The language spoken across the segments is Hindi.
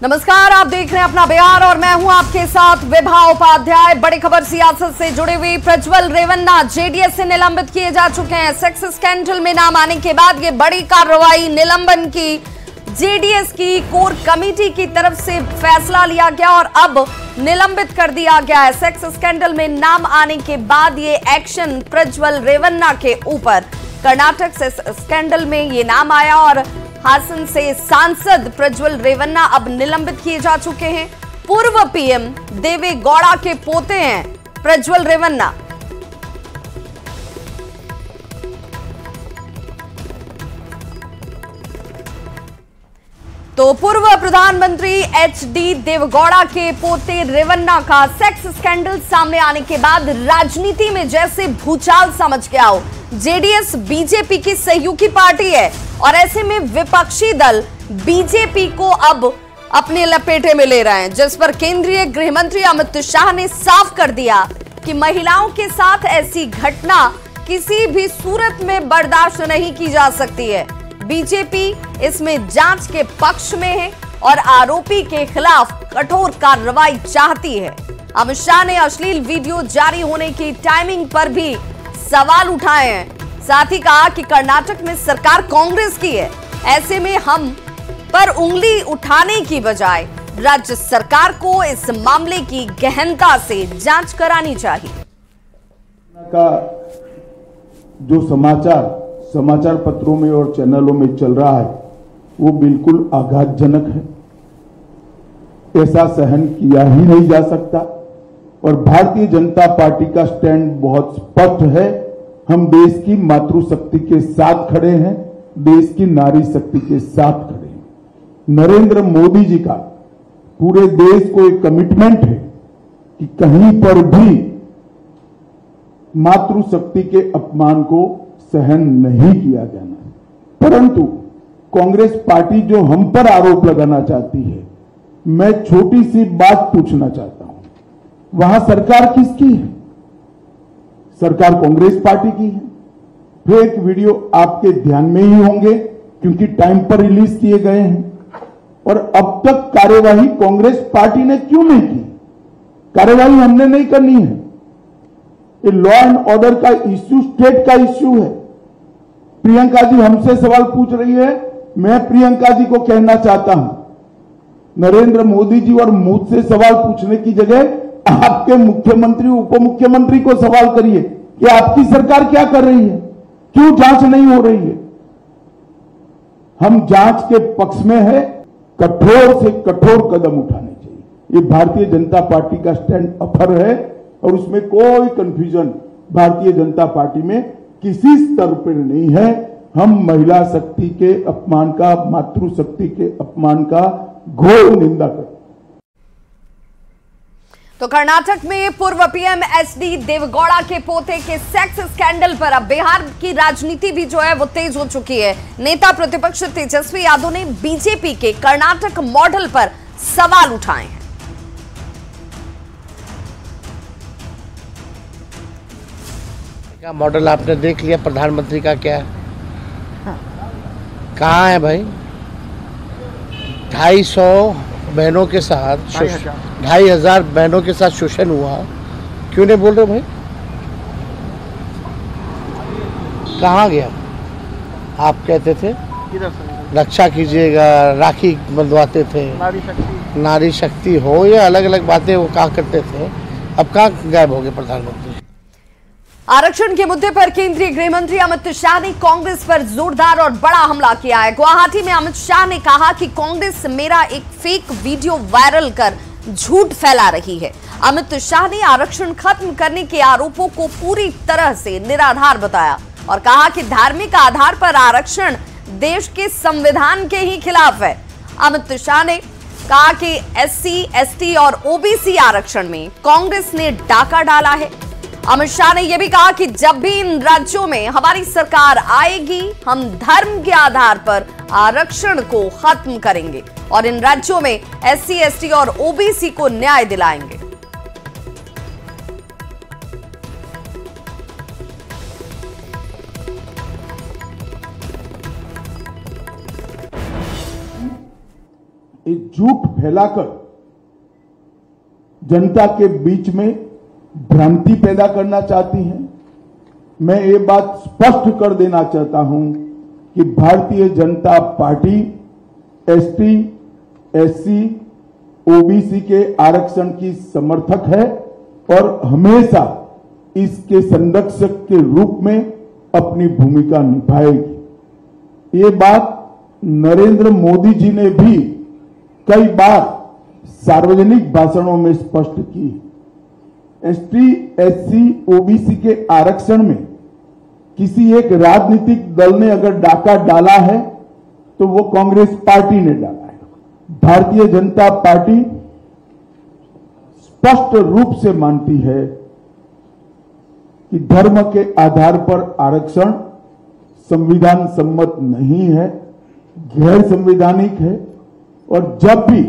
नमस्कार, आप देख रहे हैं अपना बिहार और मैं हूं आपके साथ विभा उपाध्याय। बड़ी खबर सियासत से जुड़ी हुई। प्रज्वल रेवन्ना जेडीएस से निलंबित किए जा चुके हैं। सेक्स स्कैंडल में नाम आने के बाद ये बड़ी कार्रवाई निलंबन की जेडीएस की कोर कमेटी की तरफ से फैसला लिया गया और अब निलंबित कर दिया गया है। सेक्स स्कैंडल में नाम आने के बाद ये एक्शन प्रज्वल रेवन्ना के ऊपर। कर्नाटक से स्कैंडल में ये नाम आया और हासन से सांसद प्रज्वल रेवन्ना अब निलंबित किए जा चुके हैं। पूर्व पीएम देवे गौड़ा के पोते हैं प्रज्वल रेवन्ना। तो पूर्व प्रधानमंत्री एचडी देवगौड़ा के पोते रेवन्ना का सेक्स स्कैंडल सामने आने के बाद राजनीति में जैसे भूचाल समझ गया हो। जेडीएस बीजेपी की सहयोगी पार्टी है और ऐसे में विपक्षी दल बीजेपी को अब अपने लपेटे में ले रहे हैं, जिस पर केंद्रीय गृह मंत्री अमित शाह ने साफ कर दिया कि महिलाओं के साथ ऐसी घटना किसी भी सूरत में बर्दाश्त नहीं की जा सकती है। बीजेपी इसमें जांच के पक्ष में है और आरोपी के खिलाफ कठोर कार्रवाई चाहती है। अमित शाह ने अश्लील वीडियो जारी होने की टाइमिंग पर भी सवाल उठाए हैं। साथ ही कहा कि कर्नाटक में सरकार कांग्रेस की है, ऐसे में हम पर उंगली उठाने की बजाय राज्य सरकार को इस मामले की गहनता से जांच करानी चाहिए। का जो समाचार पत्रों में और चैनलों में चल रहा है वो बिल्कुल आघातजनक है। ऐसा सहन किया ही नहीं जा सकता और भारतीय जनता पार्टी का स्टैंड बहुत स्पष्ट है। हम देश की मातृशक्ति के साथ खड़े हैं, देश की नारी शक्ति के साथ खड़े हैं। नरेंद्र मोदी जी का पूरे देश को एक कमिटमेंट है कि कहीं पर भी मातृशक्ति के अपमान को सहन नहीं किया जाना। परंतु कांग्रेस पार्टी जो हम पर आरोप लगाना चाहती है, मैं छोटी सी बात पूछना चाहता हूं, वहां सरकार किसकी है? सरकार कांग्रेस पार्टी की है। फेक वीडियो आपके ध्यान में ही होंगे क्योंकि टाइम पर रिलीज किए गए हैं और अब तक कार्यवाही कांग्रेस पार्टी ने क्यों नहीं की? कार्यवाही हमने नहीं करनी है। ये लॉ एंड ऑर्डर का इश्यू स्टेट का इश्यू है। प्रियंका जी हमसे सवाल पूछ रही है, मैं प्रियंका जी को कहना चाहता हूं, नरेंद्र मोदी जी और मुझसे सवाल पूछने की जगह आपके मुख्यमंत्री उप मुख्यमंत्री को सवाल करिए कि आपकी सरकार क्या कर रही है, क्यों जांच नहीं हो रही है। हम जांच के पक्ष में है, कठोर से कठोर कदम उठाने चाहिए। ये भारतीय जनता पार्टी का स्टैंड अफर है और उसमें कोई कंफ्यूजन भारतीय जनता पार्टी में किसी स्तर पर नहीं है। हम महिला शक्ति के अपमान का, मातृशक्ति के अपमान का घोर निंदा करते। तो कर्नाटक में पूर्व पीएम एचडी देवगौड़ा के पोते के सेक्स स्कैंडल पर अब बिहार की राजनीति भी जो है वो तेज हो चुकी है। नेता प्रतिपक्ष तेजस्वी यादव ने बीजेपी के कर्नाटक मॉडल पर सवाल उठाए हैं। क्या मॉडल आपने देख लिया? प्रधानमंत्री का क्या है? कहाँ है भाई? 250 बहनों के साथ 2500 बहनों के साथ शोषण हुआ, क्यों नहीं बोल रहे भाई? कहाँ गया? आप कहते थे रक्षा कीजिएगा, राखी बंधवाते थे, नारी शक्ति हो या अलग अलग बातें वो कहा करते थे। अब कहाँ गायब हो गए प्रधानमंत्री? आरक्षण के मुद्दे पर केंद्रीय गृह मंत्री अमित शाह ने कांग्रेस पर जोरदार और बड़ा हमला किया है। गुवाहाटी में अमित शाह ने कहा कि कांग्रेस मेरा एक फेक वीडियो वायरल कर झूठ फैला रही है। अमित शाह ने आरक्षण खत्म करने के आरोपों को पूरी तरह से निराधार बताया और कहा कि धार्मिक आधार पर आरक्षण देश के संविधान के ही खिलाफ है। अमित शाह ने कहा कि SC, ST और OBC आरक्षण में कांग्रेस ने डाका डाला है। अमित शाह ने यह भी कहा कि जब भी इन राज्यों में हमारी सरकार आएगी, हम धर्म के आधार पर आरक्षण को खत्म करेंगे और इन राज्यों में SC, ST और OBC को न्याय दिलाएंगे। ये झूठ फैलाकर जनता के बीच में भ्रांति पैदा करना चाहती हैं। मैं ये बात स्पष्ट कर देना चाहता हूं कि Bharatiya Janata party ST, SC, OBC के आरक्षण की समर्थक है और हमेशा इसके संरक्षक के रूप में अपनी भूमिका निभाएगी। ये बात नरेंद्र मोदी जी ने भी कई बार सार्वजनिक भाषणों में स्पष्ट की। एसटी, एससी, ओबीसी के आरक्षण में किसी एक राजनीतिक दल ने अगर डाका डाला है तो वो कांग्रेस पार्टी ने डाला है। भारतीय जनता पार्टी स्पष्ट रूप से मानती है कि धर्म के आधार पर आरक्षण संविधान सम्मत नहीं है, गैर संवैधानिक है और जब भी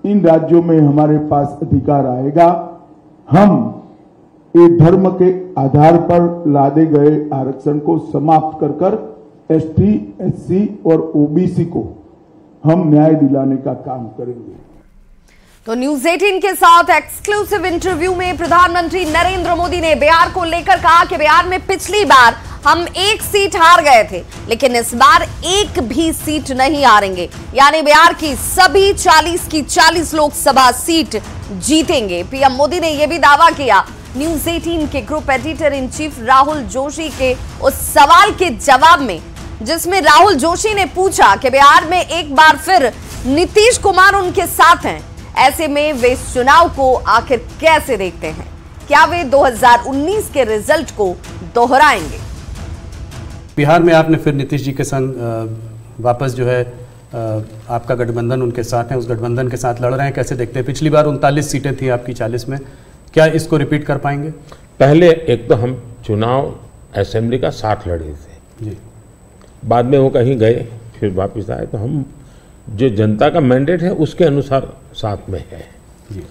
इन राज्यों में हमारे पास अधिकार आएगा हम ये धर्म के आधार पर लादे गए आरक्षण को समाप्त कर कर एसटी, एससी और ओबीसी को हम न्याय दिलाने का काम करेंगे। तो न्यूज 18 के साथ एक्सक्लूसिव इंटरव्यू में प्रधानमंत्री नरेंद्र मोदी ने बिहार को लेकर कहा कि बिहार में पिछली बार हम 1 सीट हार गए थे, लेकिन इस बार एक भी सीट नहीं हारेंगे, यानी बिहार की सभी 40 की 40 लोकसभा सीट जीतेंगे। पीएम मोदी ने यह भी दावा किया न्यूज 18 के group editor in chief Rahul Joshi के उस सवाल के जवाब में, जिसमें राहुल जोशी ने पूछा कि बिहार में एक बार फिर नीतीश कुमार उनके साथ हैं, ऐसे में वे इस चुनाव को आखिर कैसे देखते हैं? क्या वे 2019 के रिजल्ट को दोहराएंगे? बिहार में आपने फिर नीतीश जी के संग वापस जो है आपका गठबंधन उनके साथ है, उस गठबंधन के साथ लड़ रहे हैं, कैसे देखते हैं? पिछली बार 39 सीटें थी आपकी 40 में, क्या इसको रिपीट कर पाएंगे? पहले एक तो हम चुनाव असेंबली का 60 लड़े थे जी, बाद में वो कहीं गए फिर वापस आए, तो हम जो जनता का मैंडेट है उसके अनुसार साथ में है जी।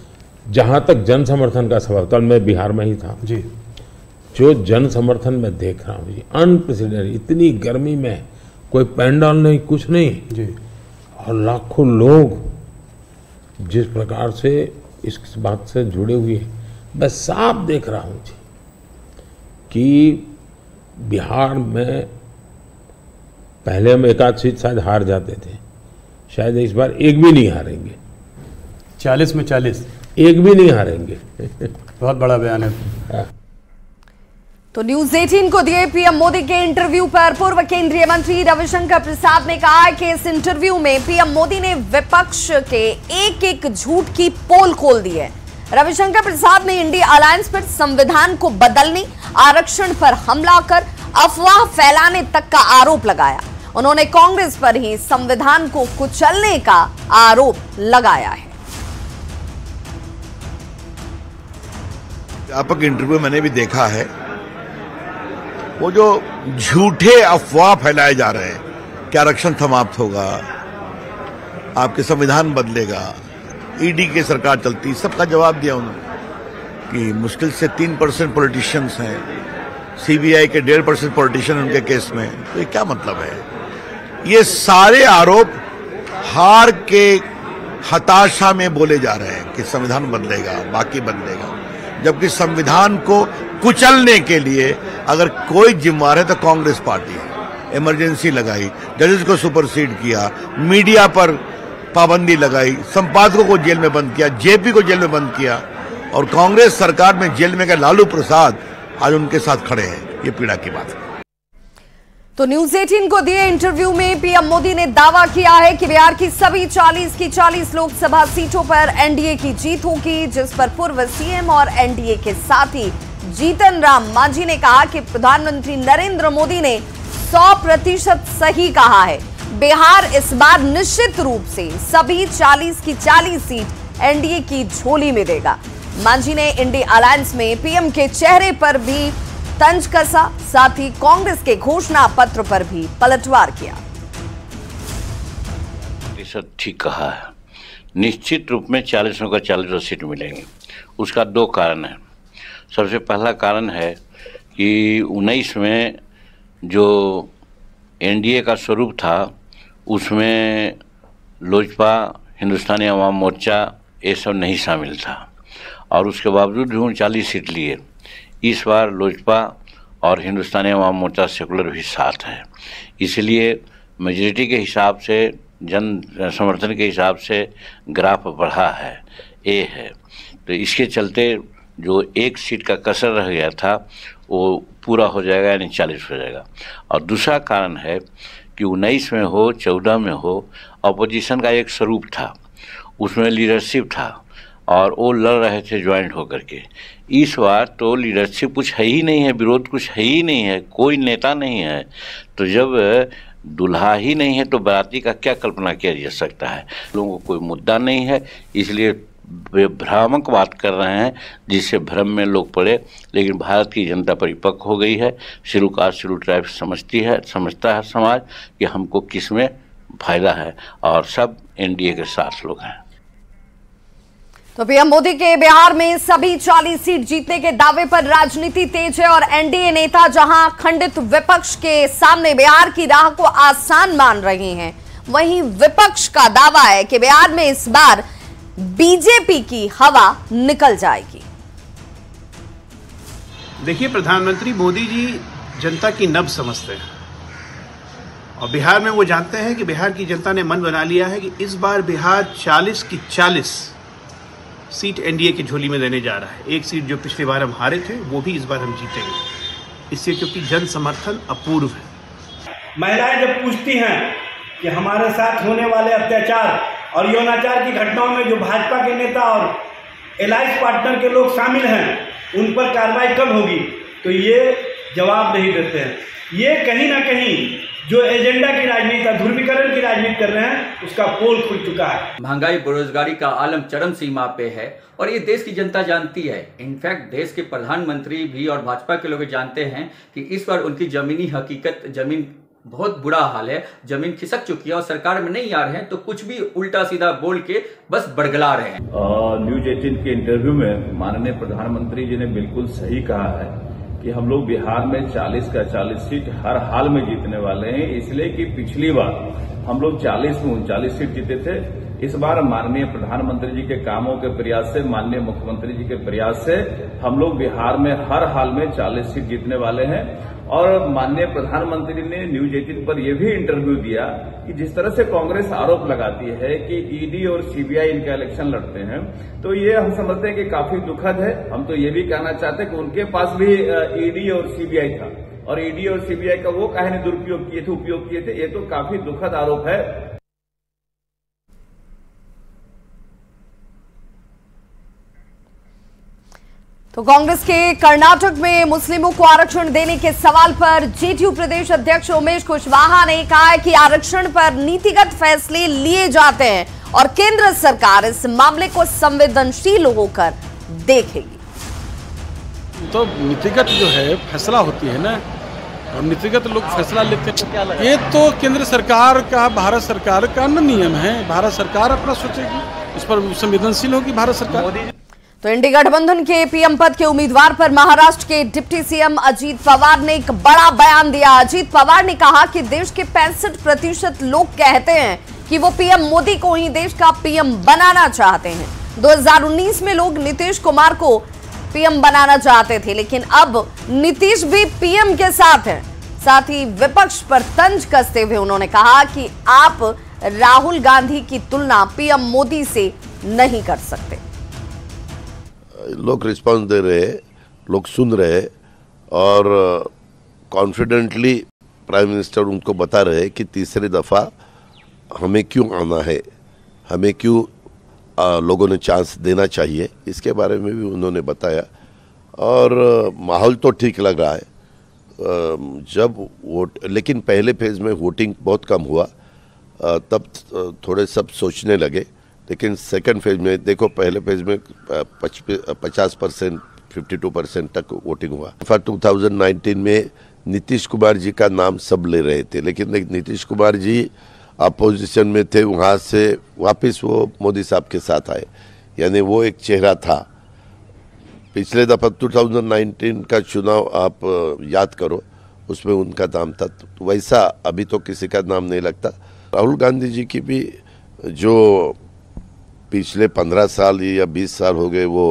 जहाँ तक जन समर्थन का सवाल, कल मैं बिहार में ही था जी, जो जन समर्थन में देख रहा हूँ जी, अनप्रेसिडेंटेड, इतनी गर्मी में कोई पैंडल नहीं, कुछ नहीं जी, और लाखों लोग जिस प्रकार से इस बात से जुड़े हुए हैं, मैं साफ देख रहा हूँ जी कि बिहार में पहले हम 1-8 सीट शायद हार जाते थे, शायद इस बार एक भी नहीं हारेंगे। 40 में 40 एक भी नहीं हारेंगे। बहुत बड़ा बयान है। तो न्यूज 18 को दिए पीएम मोदी के इंटरव्यू पर पूर्व केंद्रीय मंत्री रविशंकर प्रसाद ने कहा कि इस इंटरव्यू में पीएम मोदी ने विपक्ष के एक एक झूठ की पोल खोल दी है। रविशंकर प्रसाद ने इंडिया अलायंस पर संविधान को बदलने, आरक्षण पर हमला कर अफवाह फैलाने तक का आरोप लगाया। उन्होंने कांग्रेस पर ही संविधान को कुचलने का आरोप लगाया है। व्यापक इंटरव्यू मैंने भी देखा है, वो जो झूठे अफवाह फैलाए जा रहे हैं कि आरक्षण समाप्त होगा, आपके संविधान बदलेगा, ईडी की सरकार चलती, सबका जवाब दिया उन्होंने कि मुश्किल से 3% पॉलिटिशियंस हैं, सीबीआई के 1.5% पॉलिटिशियन उनके केस में, तो ये क्या मतलब है? ये सारे आरोप हार के हताशा में बोले जा रहे हैं कि संविधान बदलेगा, बाकी बदलेगा, जबकि संविधान को कुचलने के लिए अगर कोई जिम्मेवार है तो कांग्रेस पार्टी है। इमरजेंसी लगाई, जजेस को सुपरसीड किया, मीडिया पर पाबंदी लगाई, संपादकों को जेल में बंद किया, जेपी को जेल में बंद किया, और कांग्रेस सरकार में जेल में गए लालू प्रसाद आज उनके साथ खड़े हैं। ये पीड़ा की बात है। तो न्यूज 18 को दिए इंटरव्यू में पीएम मोदी ने दावा किया है कि बिहार की सभी 40 की 40 लोकसभा सीटों पर एनडीए की जीत होगी, जिस पर पूर्व सीएम और एनडीए के साथी जीतन राम मांझी ने कहा कि प्रधानमंत्री नरेंद्र मोदी ने 100% सही कहा है। बिहार इस बार निश्चित रूप से सभी 40 की 40 सीट एनडीए की झोली में देगा। मांझी ने इंडिया अलायंस में पीएम के चेहरे पर भी तंज कसा, साथ ही कांग्रेस के घोषणा पत्र पर भी पलटवार किया। ठीक कहा है, निश्चित रूप में 40 में 40 सीट मिलेंगी। उसका 2 कारण है। सबसे पहला कारण है कि 19 में जो एनडीए का स्वरूप था उसमें लोजपा, हिंदुस्तानी अवाम मोर्चा ये सब नहीं शामिल था और उसके बावजूद भी 39 सीट लिए। इस बार लोजपा और हिंदुस्तानी अवाम मोर्चा सेकुलर भी साथ है, इसलिए मेजॉरिटी के हिसाब से, जन समर्थन के हिसाब से ग्राफ बढ़ा है, ये है। तो इसके चलते जो एक सीट का कसर रह गया था वो पूरा हो जाएगा, यानी 40 हो जाएगा। और दूसरा कारण है कि 19 में हो 14 में हो अपोजिशन का एक स्वरूप था, उसमें लीडरशिप था और वो लड़ रहे थे ज्वाइंट होकर के। इस बार तो लीडरशिप कुछ है ही नहीं है, विरोध कुछ है ही नहीं है, कोई नेता नहीं है। तो जब दुल्हा ही नहीं है तो बाराती का क्या कल्पना किया जा सकता है। लोगों को कोई मुद्दा नहीं है, इसलिए वे भ्रामक बात कर रहे हैं जिससे भ्रम में लोग पड़े। लेकिन भारत की जनता परिपक्व हो गई है, शेड्यूल कास्ट शेड्यूल ट्राइब समझता है समाज कि हमको किस में फायदा है और सब एनडीए के साथ लोग हैं। तो पीएम मोदी के बिहार में सभी 40 सीट जीतने के दावे पर राजनीति तेज है और एनडीए नेता जहां खंडित विपक्ष के सामने बिहार की राह को आसान मान रहे हैं, वहीं विपक्ष का दावा है कि बिहार में इस बार बीजेपी की हवा निकल जाएगी। देखिए, प्रधानमंत्री मोदी जी जनता की नब्ज समझते हैं और बिहार में वो जानते हैं कि बिहार की जनता ने मन बना लिया है कि इस बार बिहार 40 की 40 सीट एनडीए की झोली में देने जा रहा है। एक सीट जो पिछली बार हम हारे थे वो भी इस बार हम जीतेंगे, इससे क्योंकि जन समर्थन अपूर्व है। महिलाएं जब पूछती हैं कि हमारे साथ होने वाले अत्याचार और यौनाचार की घटनाओं में जो भाजपा के नेता और एलायंस पार्टनर के लोग शामिल हैं उन पर कार्रवाई कब होगी, तो ये जवाब नहीं देते हैं। ये कहीं ना कहीं जो एजेंडा की राजनीति, ध्रुवीकरण की राजनीति कर रहे हैं, उसका पोल खुल चुका है। महंगाई, बेरोजगारी का आलम चरम सीमा पे है और ये देश की जनता जानती है। इनफैक्ट देश के प्रधानमंत्री भी और भाजपा के लोग जानते हैं कि इस बार उनकी जमीनी हकीकत, जमीन बहुत बुरा हाल है, जमीन खिसक चुकी है और सरकार में नहीं आ रहे हैं तो कुछ भी उल्टा सीधा बोल के बस बड़गला रहे हैं। न्यूज 18 के इंटरव्यू में माननीय प्रधानमंत्री जी ने बिल्कुल सही कहा है कि हम लोग बिहार में 40 का 40 सीट हर हाल में जीतने वाले हैं, इसलिए कि पिछली बार हम लोग 40 में 39 सीट जीते थे। इस बार माननीय प्रधानमंत्री जी के कामों के प्रयास से, माननीय मुख्यमंत्री जी के प्रयास से हम लोग बिहार में हर हाल में 40 सीट जीतने वाले हैं। और माननीय प्रधानमंत्री ने न्यूज 18 पर यह भी इंटरव्यू दिया कि जिस तरह से कांग्रेस आरोप लगाती है कि ईडी और सीबीआई इनका इलेक्शन लड़ते हैं, तो ये हम समझते हैं कि काफी दुखद है। हम तो ये भी कहना चाहते हैं कि उनके पास भी ईडी और सीबीआई था और ईडी और सीबीआई का वो काहे ने दुरुपयोग किए थे, उपयोग किए थे, ये तो काफी दुखद आरोप है। तो कांग्रेस के कर्नाटक में मुस्लिमों को आरक्षण देने के सवाल पर जेडीयू प्रदेश अध्यक्ष उमेश कुशवाहा ने कहा है कि आरक्षण पर नीतिगत फैसले लिए जाते हैं और केंद्र सरकार इस मामले को संवेदनशील होकर देखेगी। तो नीतिगत जो है फैसला होती है ना, और नीतिगत लोग फैसला लेते हैं, ये तो केंद्र सरकार का, भारत सरकार का न नियम है। भारत सरकार अपना सोचेगी, इस पर संवेदनशील होगी भारत सरकार। तो इंडी गठबंधन के पीएम पद के उम्मीदवार पर महाराष्ट्र के डिप्टी सीएम अजीत पवार ने एक बड़ा बयान दिया। अजीत पवार ने कहा कि देश के 65% लोग कहते हैं कि वो पीएम मोदी को ही देश का पीएम बनाना चाहते हैं। 2019 में लोग नीतीश कुमार को पीएम बनाना चाहते थे, लेकिन अब नीतीश भी पीएम के साथ हैं। साथ ही विपक्ष पर तंज कसते हुए उन्होंने कहा कि आप राहुल गांधी की तुलना पीएम मोदी से नहीं कर सकते। लोग रिस्पांस दे रहे हैं, लोग सुन रहे हैं और कॉन्फिडेंटली प्राइम मिनिस्टर उनको बता रहे हैं कि तीसरी दफ़ा हमें क्यों आना है, हमें क्यों लोगों ने चांस देना चाहिए, इसके बारे में भी उन्होंने बताया। और माहौल तो ठीक लग रहा है। जब वोट, लेकिन पहले फेज़ में वोटिंग बहुत कम हुआ, तब थोड़े सब सोचने लगे। लेकिन सेकंड फेज में देखो, पहले फेज में 50%, 52% तक वोटिंग हुआ। 2019 में नीतीश कुमार जी का नाम सब ले रहे थे, लेकिन नीतीश कुमार जी अपोजिशन में थे, वहाँ से वापस वो मोदी साहब के साथ आए, यानी वो एक चेहरा था। पिछले दफ़ा 2019 का चुनाव आप याद करो, उसमें उनका नाम था, तो वैसा अभी तो किसी का नाम नहीं लगता। राहुल गांधी जी की भी जो पिछले 15 साल या 20 साल हो गए वो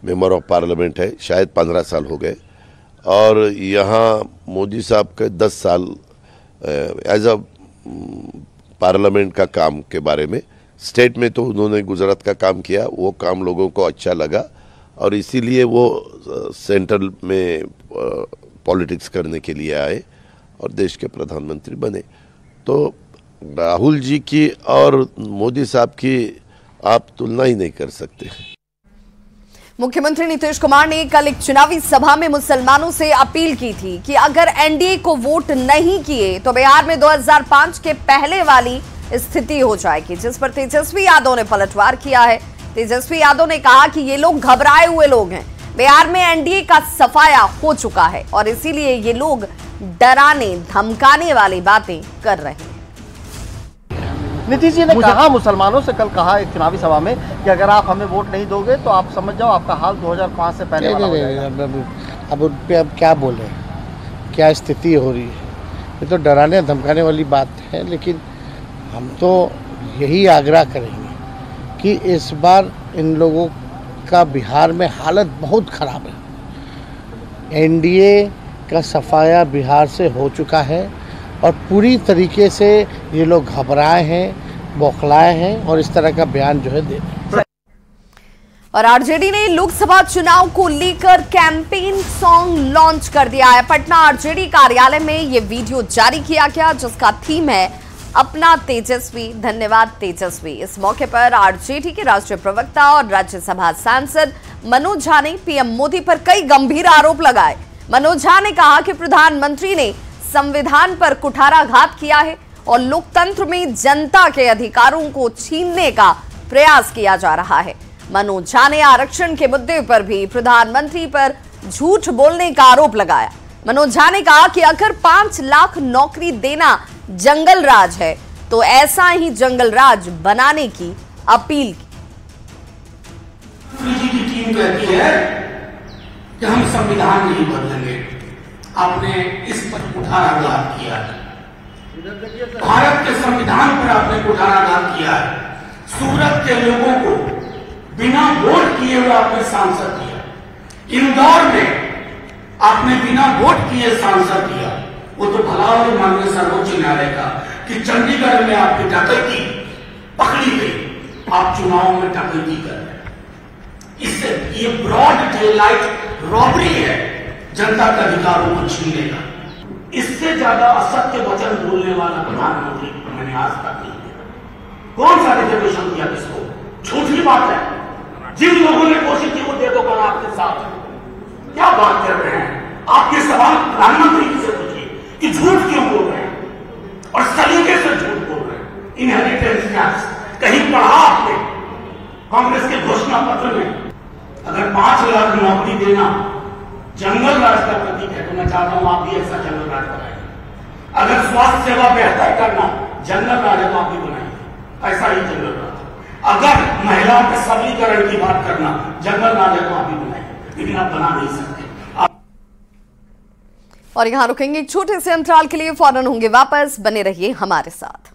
मेंबर ऑफ पार्लियामेंट है, शायद 15 साल हो गए। और यहाँ मोदी साहब के 10 साल एज अ पार्लियामेंट का काम के बारे में, स्टेट में तो उन्होंने गुजरात का काम किया, वो काम लोगों को अच्छा लगा और इसीलिए वो सेंट्रल में पॉलिटिक्स करने के लिए आए और देश के प्रधानमंत्री बने। तो राहुल जी की और मोदी साहब की आप तुलना ही नहीं कर सकते। मुख्यमंत्री नीतीश कुमार ने कल एक चुनावी सभा में मुसलमानों से अपील की थी कि अगर एनडीए को वोट नहीं किए तो बिहार में 2005 के पहले वाली स्थिति हो जाएगी, जिस पर तेजस्वी यादव ने पलटवार किया है। तेजस्वी यादव ने कहा कि ये लोग घबराए हुए लोग हैं, बिहार में एनडीए का सफाया हो चुका है और इसीलिए ये लोग डराने धमकाने वाली बातें कर रहे हैं। नीतीश जी ने कहा मुसलमानों से, कल कहा एक चुनावी सभा में कि अगर आप हमें वोट नहीं दोगे तो आप समझ जाओ आपका हाल 2005 से पहले वाला हो जाएगा। अब उन पे अब क्या बोले, क्या स्थिति हो रही है, ये तो डराने धमकाने वाली बात है। लेकिन हम तो यही आग्रह करेंगे कि इस बार इन लोगों का बिहार में हालत बहुत ख़राब है। एनडीए का सफाया बिहार से हो चुका है और पूरी तरीके से ये लोग घबराए हैं, बौखलाए हैं और इस तरह का बयान जो है दे रहे हैं। और आरजेडी ने लोकसभा चुनाव को लेकर कैंपेन सॉन्ग लॉन्च कर दिया है। पटना आरजेडी कार्यालय में ये वीडियो जारी किया गया जिसका थीम है अपना तेजस्वी धन्यवाद तेजस्वी। इस मौके पर आरजेडी के राष्ट्रीय प्रवक्ता और राज्यसभा सांसद मनोज झा ने पीएम मोदी पर कई गंभीर आरोप लगाए। मनोज झा ने कहा कि प्रधानमंत्री ने संविधान पर कुठाराघात किया है और लोकतंत्र में जनता के अधिकारों को छीनने का प्रयास किया जा रहा है। मनोज झा ने आरक्षण के मुद्दे पर भी प्रधानमंत्री पर झूठ बोलने का आरोप लगाया। मनोज झा ने कहा कि अगर 5 लाख नौकरी देना जंगल राज है तो ऐसा ही जंगल राज बनाने की अपील की टीम कहती है कि हम संविधान नहीं बदलेंगे, आपने इस पर कुठाराघात किया है, भारत के संविधान पर आपने कुठाराघात किया है। सूरत के लोगों को बिना वोट किए हुए आपने सांसद किया, इंदौर में आपने बिना वोट किए सांसद किया। वो तो भला और माननीय सर्वोच्च न्यायालय का कि चंडीगढ़ में आपकी डकैती पकड़ी गई, आप चुनाव में डकैती कर रहे हैं। इससे ये ब्रॉड डे लाइट रॉबरी है जनता के अधिकारों को छीनने का। इससे ज्यादा असत्य वचन बोलने वाला प्रधानमंत्री मैंने आज तक नहीं देखा। कौन सा रिजर्वेशन किया किसको? झूठी बात है। जिन लोगों ने कोशिश की वो दे दो कर आपके साथ। क्या बात कर रहे हैं आप? ये सवाल प्रधानमंत्री से पूछिए कि झूठ क्यों बोल रहे हैं और सलीके से झूठ बोल रहे हैं। इनहेरिटेंस टैक्स कहीं पढ़ा आपने कांग्रेस के घोषणा पत्र में? अगर 5 लाख नौकरी देना जंगल राज का प्रतीक है तो मैं चाहता हूं आप भी ऐसा जंगल राज बनाइए। अगर स्वास्थ्य सेवा बेहतर करना जंगल राज है तो आप भी बनाइए ऐसा ही जंगल राज। अगर महिलाओं के सबलीकरण की बात करना जंगल राज है तो आप भी बनाइए, लेकिन आप बना नहीं सकते। और यहां रुकेंगे एक छोटे से अंतराल के लिए, फौरन होंगे वापस, बने रहिए हमारे साथ।